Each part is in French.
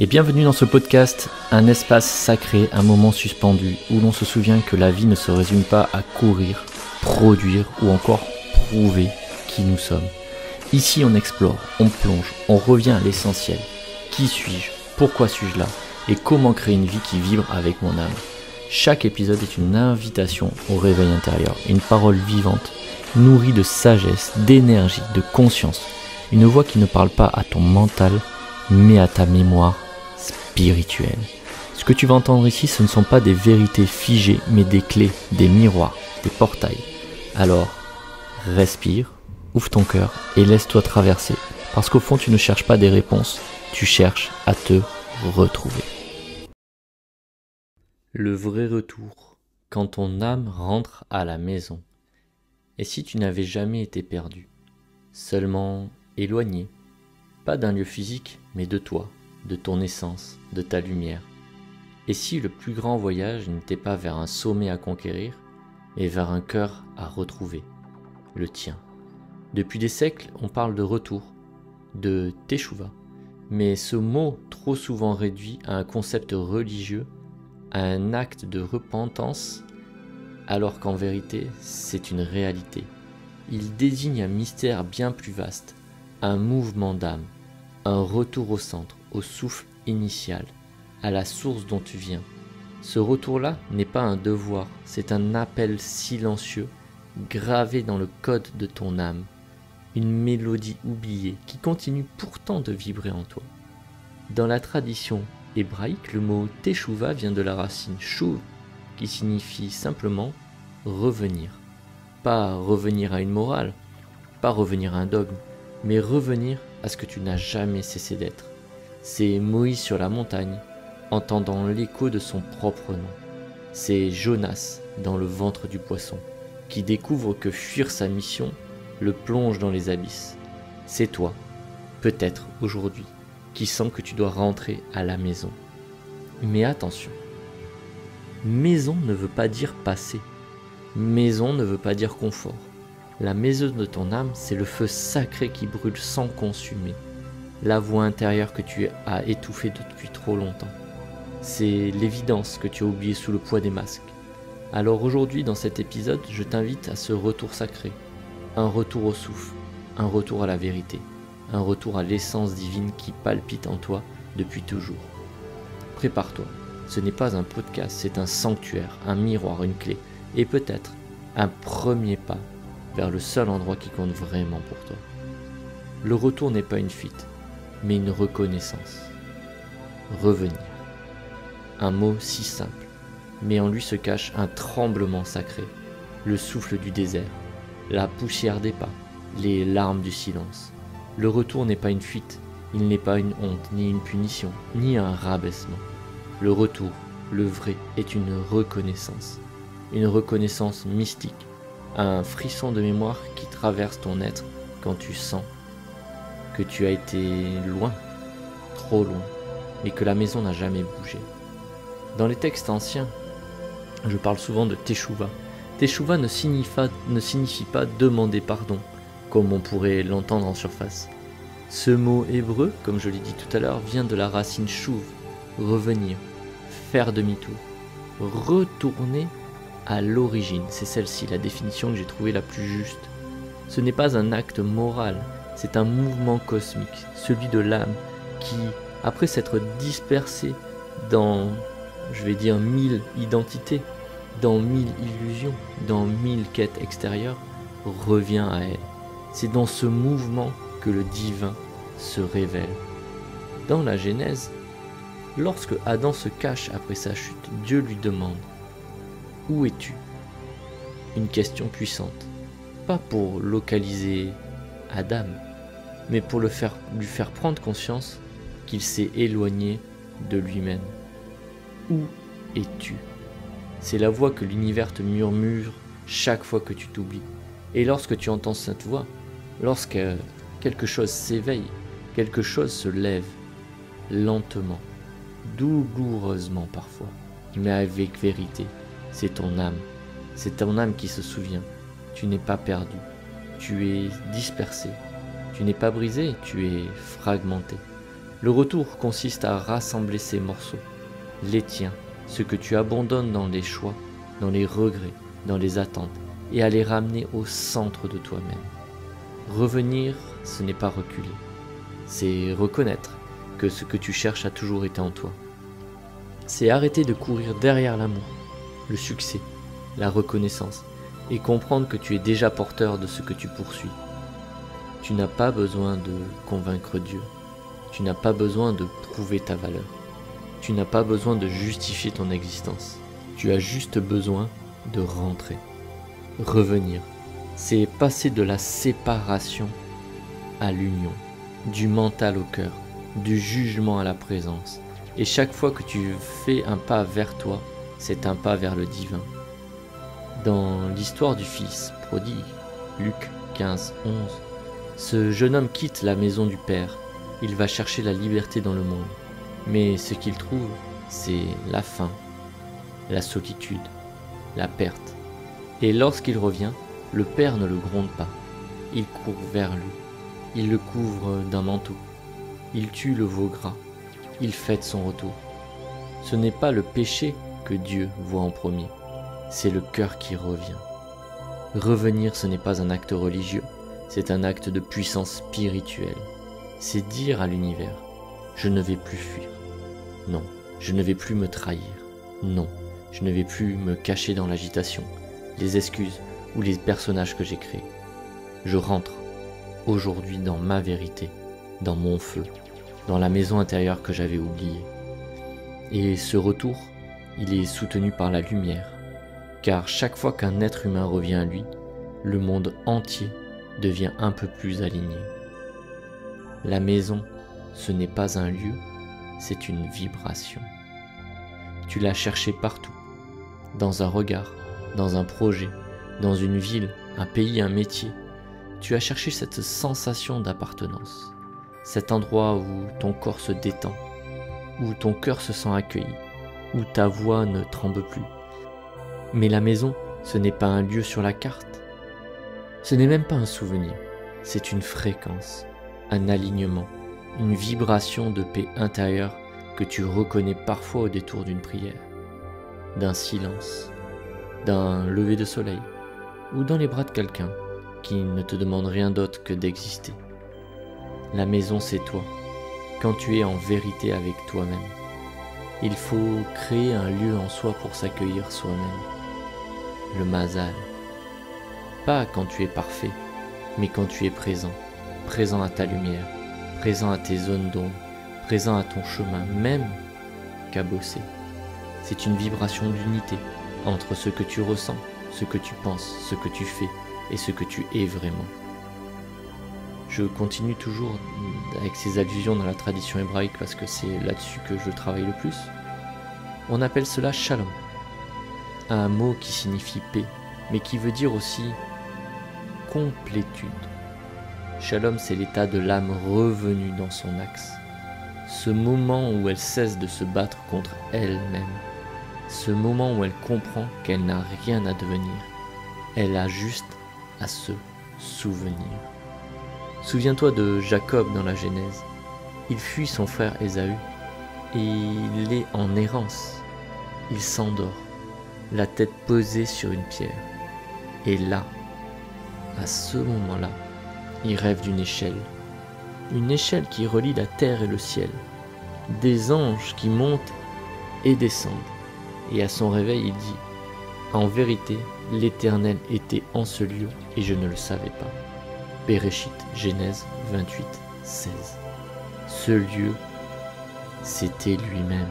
Et bienvenue dans ce podcast, un espace sacré, un moment suspendu où l'on se souvient que la vie ne se résume pas à courir, produire ou encore prouver qui nous sommes. Ici on explore, on plonge, on revient à l'essentiel. Qui suis-je? Pourquoi suis-je là? Et comment créer une vie qui vibre avec mon âme? Chaque épisode est une invitation au réveil intérieur, une parole vivante, nourrie de sagesse, d'énergie, de conscience. Une voix qui ne parle pas à ton mental, mais à ta mémoire spirituelle. Ce que tu vas entendre ici, ce ne sont pas des vérités figées, mais des clés, des miroirs, des portails. Alors, respire, ouvre ton cœur et laisse-toi traverser. Parce qu'au fond, tu ne cherches pas des réponses, tu cherches à te retrouver. Le vrai retour, quand ton âme rentre à la maison. Et si tu n'avais jamais été perdu, seulement éloigné, pas d'un lieu physique, mais de toi, de ton essence, de ta lumière. Et si le plus grand voyage n'était pas vers un sommet à conquérir, mais vers un cœur à retrouver, le tien. Depuis des siècles, on parle de retour, de teshuva, mais ce mot trop souvent réduit à un concept religieux, à un acte de repentance, alors qu'en vérité, c'est une réalité. Il désigne un mystère bien plus vaste, un mouvement d'âme, un retour au centre, au souffle initial, à la source dont tu viens. Ce retour-là n'est pas un devoir, c'est un appel silencieux, gravé dans le code de ton âme, une mélodie oubliée qui continue pourtant de vibrer en toi. Dans la tradition hébraïque, le mot teshuva vient de la racine shuv, qui signifie simplement revenir. Pas revenir à une morale, pas revenir à un dogme, mais revenir à ce que tu n'as jamais cessé d'être. C'est Moïse sur la montagne, entendant l'écho de son propre nom. C'est Jonas dans le ventre du poisson, qui découvre que fuir sa mission le plonge dans les abysses. C'est toi, peut-être aujourd'hui, qui sens que tu dois rentrer à la maison. Mais attention, maison ne veut pas dire passé. Maison ne veut pas dire confort. La maison de ton âme, c'est le feu sacré qui brûle sans consumer. La voix intérieure que tu as étouffée depuis trop longtemps. C'est l'évidence que tu as oubliée sous le poids des masques. Alors aujourd'hui, dans cet épisode, je t'invite à ce retour sacré. Un retour au souffle, un retour à la vérité, un retour à l'essence divine qui palpite en toi depuis toujours. Prépare-toi, ce n'est pas un podcast, c'est un sanctuaire, un miroir, une clé, et peut-être un premier pas vers le seul endroit qui compte vraiment pour toi. Le retour n'est pas une fuite, mais une reconnaissance. Revenir. Un mot si simple, mais en lui se cache un tremblement sacré, le souffle du désert, la poussière des pas, les larmes du silence. Le retour n'est pas une fuite, il n'est pas une honte, ni une punition, ni un rabaissement. Le retour, le vrai, est une reconnaissance mystique, un frisson de mémoire qui traverse ton être quand tu sens que tu as été loin, trop loin, mais que la maison n'a jamais bougé. Dans les textes anciens, je parle souvent de teshuva. Teshuva ne signifie pas demander pardon, comme on pourrait l'entendre en surface. Ce mot hébreu, comme je l'ai dit tout à l'heure, vient de la racine shuv, revenir, faire demi-tour, retourner à l'origine. C'est celle-ci la définition que j'ai trouvée la plus juste. Ce n'est pas un acte moral, c'est un mouvement cosmique, celui de l'âme qui, après s'être dispersée dans, 1000 identités, dans 1000 illusions, dans 1000 quêtes extérieures, revient à elle. C'est dans ce mouvement que le divin se révèle. Dans la Genèse, lorsque Adam se cache après sa chute, Dieu lui demande « Où es-tu » Une question puissante, pas pour localiser Adam, mais pour lui faire prendre conscience qu'il s'est éloigné de lui-même. Où es-tu? C'est la voix que l'univers te murmure chaque fois que tu t'oublies. Et lorsque tu entends cette voix, lorsque quelque chose s'éveille, quelque chose se lève, lentement, douloureusement parfois, mais avec vérité, c'est ton âme qui se souvient. Tu n'es pas perdu, tu es dispersé, tu n'es pas brisé, tu es fragmenté. Le retour consiste à rassembler ces morceaux, les tiens, ce que tu abandonnes dans les choix, dans les regrets, dans les attentes, et à les ramener au centre de toi-même. Revenir, ce n'est pas reculer, c'est reconnaître que ce que tu cherches a toujours été en toi. C'est arrêter de courir derrière l'amour, le succès, la reconnaissance, et comprendre que tu es déjà porteur de ce que tu poursuis. Tu n'as pas besoin de convaincre Dieu, tu n'as pas besoin de prouver ta valeur, tu n'as pas besoin de justifier ton existence, tu as juste besoin de rentrer. Revenir, c'est passer de la séparation à l'union, du mental au cœur, du jugement à la présence. Et chaque fois que tu fais un pas vers toi, c'est un pas vers le divin. Dans l'histoire du fils prodigue, Luc 15, 11, ce jeune homme quitte la maison du père. Il va chercher la liberté dans le monde. Mais ce qu'il trouve, c'est la faim, la solitude, la perte. Et lorsqu'il revient, le père ne le gronde pas. Il court vers lui. Il le couvre d'un manteau. Il tue le veau gras. Il fête son retour. Ce n'est pas le péché que Dieu voit en premier. C'est le cœur qui revient. Revenir, ce n'est pas un acte religieux. C'est un acte de puissance spirituelle. C'est dire à l'univers, je ne vais plus fuir. Non, je ne vais plus me trahir. Non, je ne vais plus me cacher dans l'agitation, les excuses ou les personnages que j'ai créés. Je rentre aujourd'hui dans ma vérité, dans mon feu, dans la maison intérieure que j'avais oubliée. Et ce retour, il est soutenu par la lumière, car chaque fois qu'un être humain revient à lui, le monde entier devient un peu plus aligné. La maison, ce n'est pas un lieu, c'est une vibration. Tu l'as cherché partout, dans un regard, dans un projet, dans une ville, un pays, un métier. Tu as cherché cette sensation d'appartenance, cet endroit où ton corps se détend, où ton cœur se sent accueilli, où ta voix ne tremble plus. Mais la maison, ce n'est pas un lieu sur la carte. Ce n'est même pas un souvenir, c'est une fréquence, un alignement, une vibration de paix intérieure que tu reconnais parfois au détour d'une prière, d'un silence, d'un lever de soleil, ou dans les bras de quelqu'un qui ne te demande rien d'autre que d'exister. La maison, c'est toi, quand tu es en vérité avec toi-même. Il faut créer un lieu en soi pour s'accueillir soi-même. Le mazal. Pas quand tu es parfait, mais quand tu es présent, présent à ta lumière, présent à tes zones d'ombre, présent à ton chemin, même cabossé. C'est une vibration d'unité entre ce que tu ressens, ce que tu penses, ce que tu fais et ce que tu es vraiment. Je continue toujours avec ces allusions dans la tradition hébraïque parce que c'est là-dessus que je travaille le plus. On appelle cela shalom, un mot qui signifie paix, mais qui veut dire aussi complétude. Shalom, c'est l'état de l'âme revenue dans son axe. Ce moment où elle cesse de se battre contre elle-même. Ce moment où elle comprend qu'elle n'a rien à devenir. Elle a juste à se souvenir. Souviens-toi de Jacob dans la Genèse. Il fuit son frère Ésaü et il est en errance. Il s'endort, la tête posée sur une pierre. Et là, à ce moment-là, il rêve d'une échelle. Une échelle qui relie la terre et le ciel. Des anges qui montent et descendent. Et à son réveil, il dit « En vérité, l'Éternel était en ce lieu et je ne le savais pas. » Bereshit, Genèse 28, 16. Ce lieu, c'était lui-même,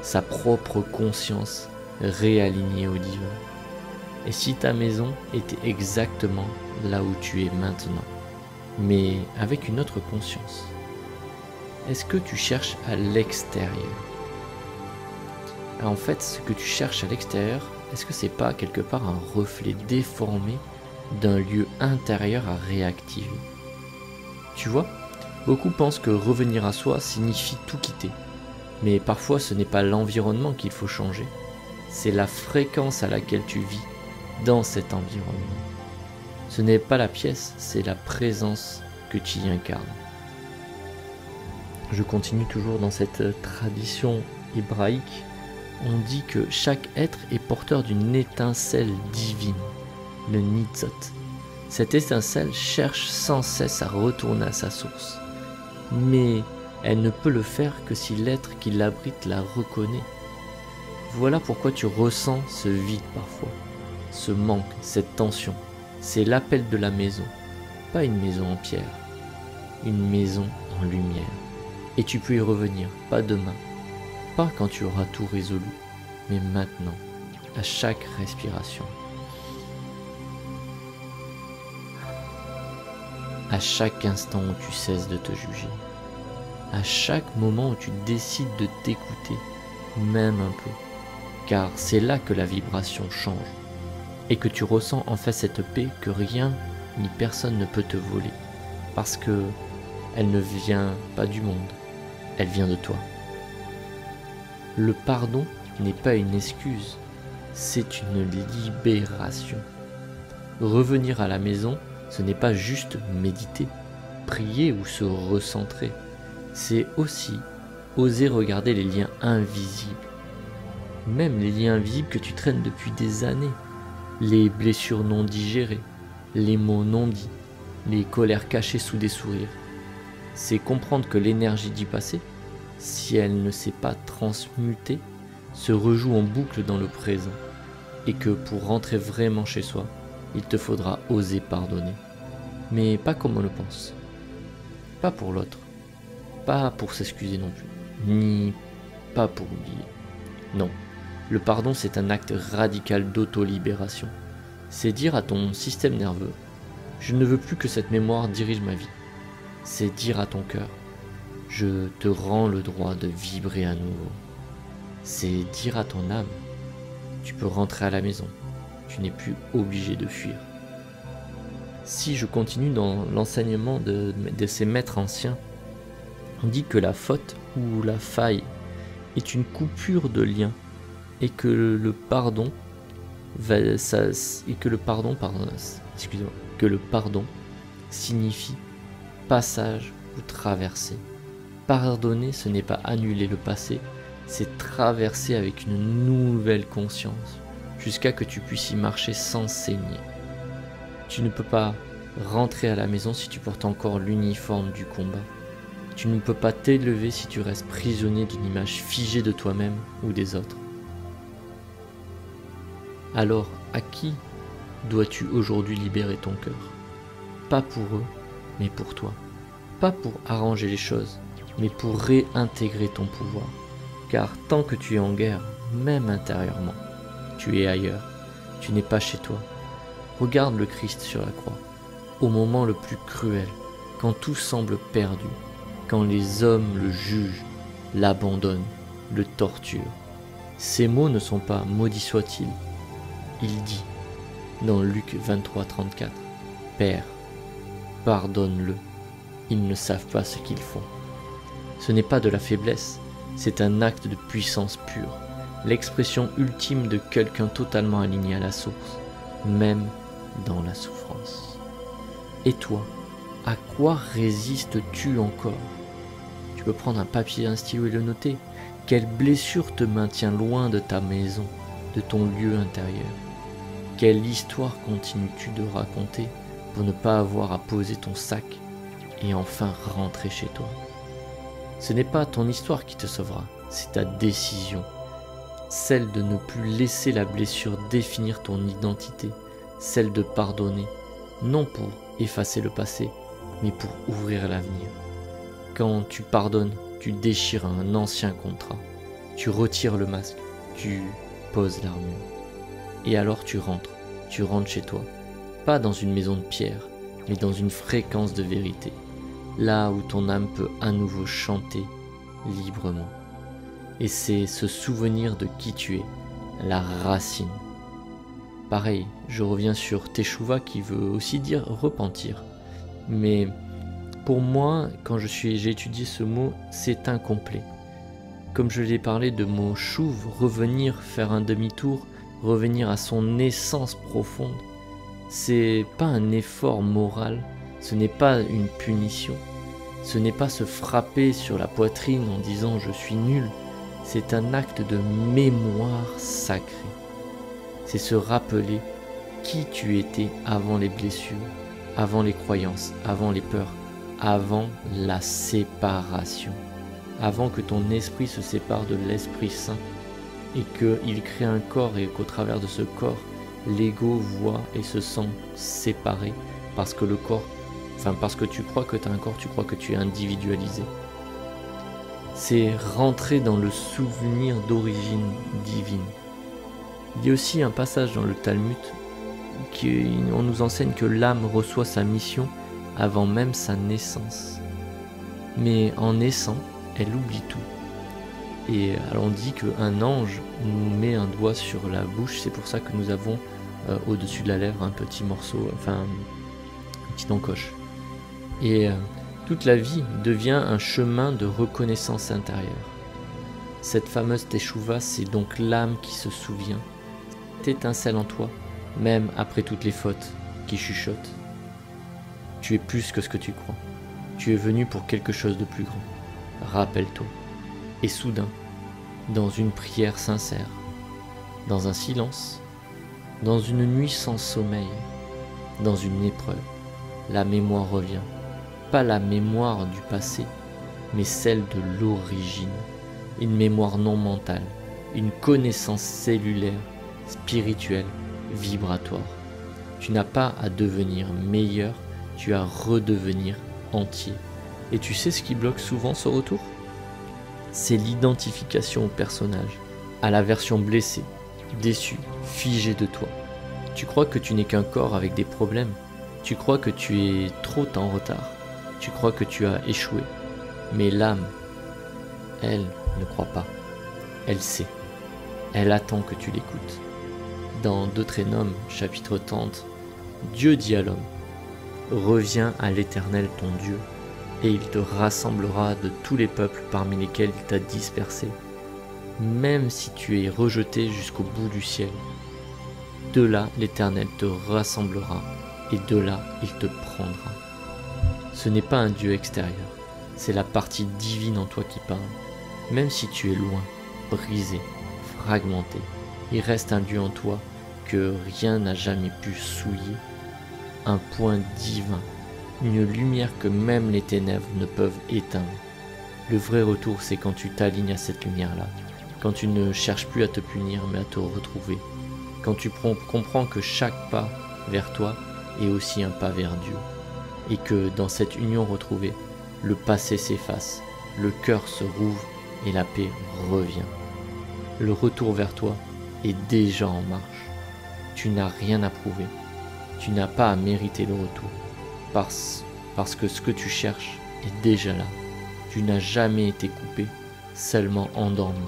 sa propre conscience réalignée au divin. Et si ta maison était exactement là où tu es maintenant, mais avec une autre conscience, est-ce que tu cherches à l'extérieur? En fait, ce que tu cherches à l'extérieur, est-ce que c'est pas quelque part un reflet déformé d'un lieu intérieur à réactiver? Tu vois, beaucoup pensent que revenir à soi signifie tout quitter. Mais parfois ce n'est pas l'environnement qu'il faut changer, c'est la fréquence à laquelle tu vis dans cet environnement. Ce n'est pas la pièce, c'est la présence que tu y incarnes. je continue toujours dans cette tradition hébraïque, on dit que chaque être est porteur d'une étincelle divine, le nitzot. Cette étincelle cherche sans cesse à retourner à sa source, mais elle ne peut le faire que si l'être qui l'abrite la reconnaît. Voilà pourquoi tu ressens ce vide parfois, ce manque, cette tension. C'est l'appel de la maison, pas une maison en pierre, une maison en lumière. Et tu peux y revenir, pas demain, pas quand tu auras tout résolu, mais maintenant, à chaque respiration. À chaque instant où tu cesses de te juger. À chaque moment où tu décides de t'écouter, même un peu. Car c'est là que la vibration change. Et que tu ressens en fait cette paix que rien ni personne ne peut te voler. Parce que elle ne vient pas du monde, elle vient de toi. Le pardon n'est pas une excuse, c'est une libération. Revenir à la maison, ce n'est pas juste méditer, prier ou se recentrer. C'est aussi oser regarder les liens invisibles. Même les liens invisibles que tu traînes depuis des années. Les blessures non digérées, les mots non dits, les colères cachées sous des sourires. C'est comprendre que l'énergie du passé, si elle ne s'est pas transmutée, se rejoue en boucle dans le présent. Et que pour rentrer vraiment chez soi, il te faudra oser pardonner. Mais pas comme on le pense. Pas pour l'autre. Pas pour s'excuser non plus. Ni pas pour oublier. Non. Le pardon, c'est un acte radical d'auto-libération. C'est dire à ton système nerveux « Je ne veux plus que cette mémoire dirige ma vie ». C'est dire à ton cœur « Je te rends le droit de vibrer à nouveau ». C'est dire à ton âme « Tu peux rentrer à la maison, tu n'es plus obligé de fuir ». Si je continue dans l'enseignement de ces maîtres anciens, on dit que la faute ou la faille est une coupure de lien. Et que le pardon signifie passage ou traversée. Pardonner, ce n'est pas annuler le passé, c'est traverser avec une nouvelle conscience, jusqu'à que tu puisses y marcher sans saigner. Tu ne peux pas rentrer à la maison si tu portes encore l'uniforme du combat. Tu ne peux pas t'élever si tu restes prisonnier d'une image figée de toi-même ou des autres. Alors, à qui dois-tu aujourd'hui libérer ton cœur? Pas pour eux, mais pour toi. Pas pour arranger les choses, mais pour réintégrer ton pouvoir. Car tant que tu es en guerre, même intérieurement, tu es ailleurs, tu n'es pas chez toi. Regarde le Christ sur la croix, au moment le plus cruel, quand tout semble perdu, quand les hommes le jugent, l'abandonnent, le torturent. Ces mots ne sont pas « maudit soit-il ». Il dit, dans Luc 23:34, « Père, pardonne-le, ils ne savent pas ce qu'ils font. » Ce n'est pas de la faiblesse, c'est un acte de puissance pure, l'expression ultime de quelqu'un totalement aligné à la source, même dans la souffrance. Et toi, à quoi résistes-tu encore? Tu peux prendre un papier, un stylo et le noter. Quelle blessure te maintient loin de ta maison, de ton lieu intérieur? Quelle histoire continues-tu de raconter pour ne pas avoir à poser ton sac et enfin rentrer chez toi? Ce n'est pas ton histoire qui te sauvera, c'est ta décision, celle de ne plus laisser la blessure définir ton identité, celle de pardonner, non pour effacer le passé, mais pour ouvrir l'avenir. Quand tu pardonnes, tu déchires un ancien contrat, tu retires le masque, tu poses l'armure. Et alors tu rentres chez toi, pas dans une maison de pierre, mais dans une fréquence de vérité, là où ton âme peut à nouveau chanter librement. Et c'est ce souvenir de qui tu es, la racine. Pareil, je reviens sur Teshuvah qui veut aussi dire repentir. Mais pour moi, quand j'ai étudié ce mot, c'est incomplet. Comme je l'ai parlé de mon chouv, revenir, faire un demi-tour, revenir à son essence profonde, c'est pas un effort moral, ce n'est pas une punition, Ce n'est pas se frapper sur la poitrine en disant « je suis nul », c'est un acte de mémoire sacrée. C'est se rappeler qui tu étais avant les blessures, avant les croyances, avant les peurs, avant la séparation, avant que ton esprit se sépare de l'Esprit Saint et qu'il crée un corps et qu'au travers de ce corps, l'ego voit et se sent séparé parce que le corps, parce que tu crois que tu as un corps, tu crois que tu es individualisé. C'est rentrer dans le souvenir d'origine divine. Il y a aussi un passage dans le Talmud qui on nous enseigne que l'âme reçoit sa mission avant même sa naissance. Mais en naissant, elle oublie tout. Et alors on dit qu'un ange nous met un doigt sur la bouche, c'est pour ça que nous avons au-dessus de la lèvre un petit morceau, une petite encoche. Et toute la vie devient un chemin de reconnaissance intérieure. Cette fameuse teshuva, c'est donc l'âme qui se souvient. Cette étincelle en toi, même après toutes les fautes, qui chuchotent. Tu es plus que ce que tu crois. Tu es venu pour quelque chose de plus grand. Rappelle-toi. Et soudain, dans une prière sincère, dans un silence, dans une nuit sans sommeil, dans une épreuve, la mémoire revient. Pas la mémoire du passé, mais celle de l'origine. Une mémoire non mentale, une connaissance cellulaire, spirituelle, vibratoire. Tu n'as pas à devenir meilleur, tu as à redevenir entier. Et tu sais ce qui bloque souvent ce retour ? C'est l'identification au personnage, à la version blessée, déçue, figée de toi. Tu crois que tu n'es qu'un corps avec des problèmes. Tu crois que tu es trop en retard. Tu crois que tu as échoué. Mais l'âme, elle ne croit pas. Elle sait. Elle attend que tu l'écoutes. Dans Deutéronome, chapitre 30, Dieu dit à l'homme, « Reviens à l'Éternel ton Dieu, et il te rassemblera de tous les peuples parmi lesquels il t'a dispersé, même si tu es rejeté jusqu'au bout du ciel. De là, l'Éternel te rassemblera, et de là, il te prendra. » Ce n'est pas un Dieu extérieur, c'est la partie divine en toi qui parle. Même si tu es loin, brisé, fragmenté, il reste un Dieu en toi que rien n'a jamais pu souiller. Un point divin, une lumière que même les ténèbres ne peuvent éteindre. Le vrai retour, c'est quand tu t'alignes à cette lumière-là, quand tu ne cherches plus à te punir mais à te retrouver, quand tu comprends que chaque pas vers toi est aussi un pas vers Dieu, et que dans cette union retrouvée, le passé s'efface, le cœur se rouvre et la paix revient. Le retour vers toi est déjà en marche. Tu n'as rien à prouver. Tu n'as pas à mériter le retour. Parce que ce que tu cherches est déjà là. Tu n'as jamais été coupé, seulement endormi,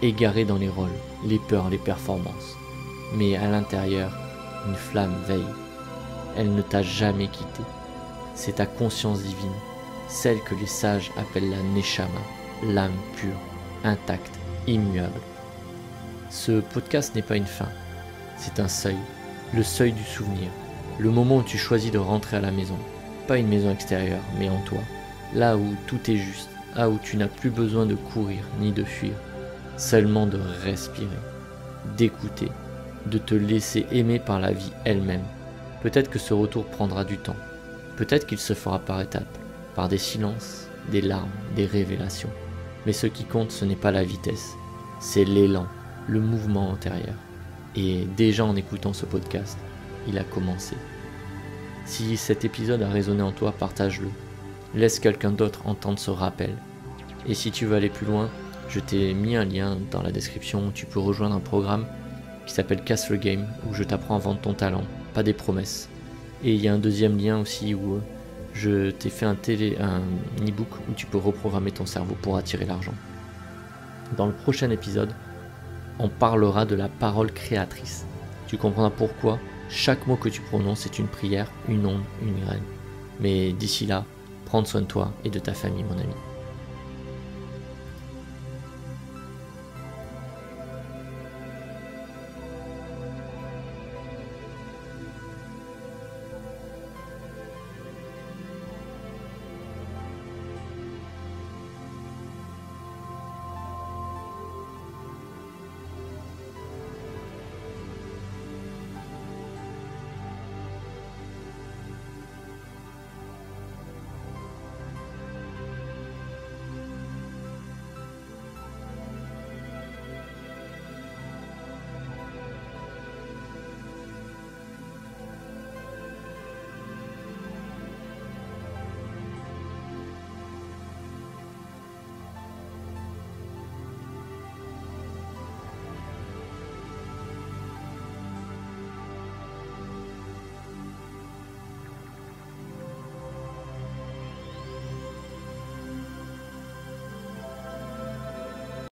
égaré dans les rôles, les peurs, les performances. Mais à l'intérieur, une flamme veille. Elle ne t'a jamais quitté. C'est ta conscience divine, celle que les sages appellent la Neshama, l'âme pure, intacte, immuable. Ce podcast n'est pas une fin, c'est un seuil, le seuil du souvenir, le moment où tu choisis de rentrer à la maison, pas une maison extérieure, mais en toi, là où tout est juste, là où tu n'as plus besoin de courir ni de fuir, seulement de respirer, d'écouter, de te laisser aimer par la vie elle-même. Peut-être que ce retour prendra du temps, peut-être qu'il se fera par étapes, par des silences, des larmes, des révélations. Mais ce qui compte, ce n'est pas la vitesse, c'est l'élan, le mouvement intérieur. Et déjà en écoutant ce podcast, il a commencé. Si cet épisode a résonné en toi, partage-le. Laisse quelqu'un d'autre entendre ce rappel. Et si tu veux aller plus loin, je t'ai mis un lien dans la description où tu peux rejoindre un programme qui s'appelle Casse le Game, où je t'apprends à vendre ton talent, pas des promesses. Et il y a un deuxième lien aussi où je t'ai fait un e-book où tu peux reprogrammer ton cerveau pour attirer l'argent. Dans le prochain épisode, on parlera de la parole créatrice. Tu comprendras pourquoi chaque mot que tu prononces est une prière, une onde, une graine. Mais d'ici là, prends soin de toi et de ta famille, mon ami.